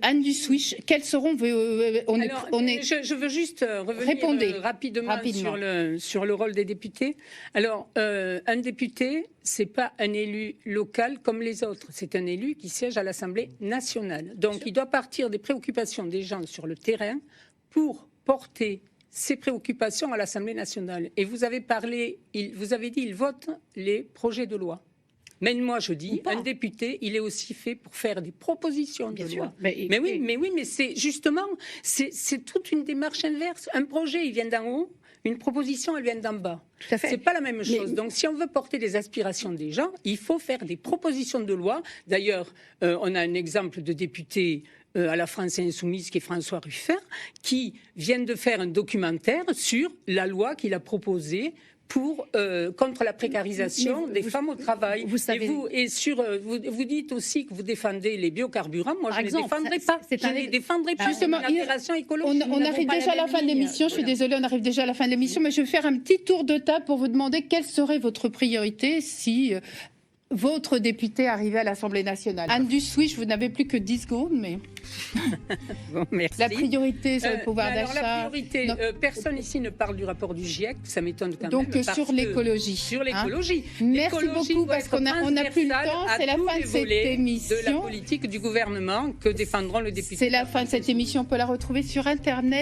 Anne Dussuich, quels seront je veux juste revenir rapidement. Sur le rôle des députés. Alors, un député, c'est pas un élu local comme les autres. C'est un élu qui siège à l'Assemblée nationale. Donc, il doit partir des préoccupations des gens sur le terrain pour porter ces préoccupations à l'Assemblée nationale. Et vous avez dit, il vote les projets de loi. Mais moi, je dis, un député, il est aussi fait pour faire des propositions de loi. Mais c'est justement, c'est toute une démarche inverse. Un projet, il vient d'en haut, une proposition, elle vient d'en bas. C'est pas la même chose. Donc, si on veut porter les aspirations des gens, il faut faire des propositions de loi. D'ailleurs, on a un exemple de député à la France Insoumise, qui est François Ruffin, qui vient de faire un documentaire sur la loi qu'il a proposée contre la précarisation des femmes au travail. Vous savez, vous dites aussi que vous défendez les biocarburants. Moi, je ne les défendrai pas. Je ne les défendrai pas. Justement, l'opération écologique. On arrive déjà à la fin de l'émission. Je suis désolée, on arrive déjà à la fin de l'émission, mais je vais faire un petit tour de table pour vous demander quelle serait votre priorité si votre député arrivait à l'Assemblée nationale. Anne Dussuich, vous n'avez plus que 10 secondes, mais... Bon, merci. La priorité sur le pouvoir d'achat. La priorité, personne ici ne parle du rapport du GIEC, ça m'étonne quand même. Donc sur l'écologie. Sur l'écologie. Merci beaucoup, parce qu'on n'a plus le temps. C'est la fin de cette émission. De la politique du gouvernement que défendront le député. C'est la fin de cette émission. On peut la retrouver sur Internet.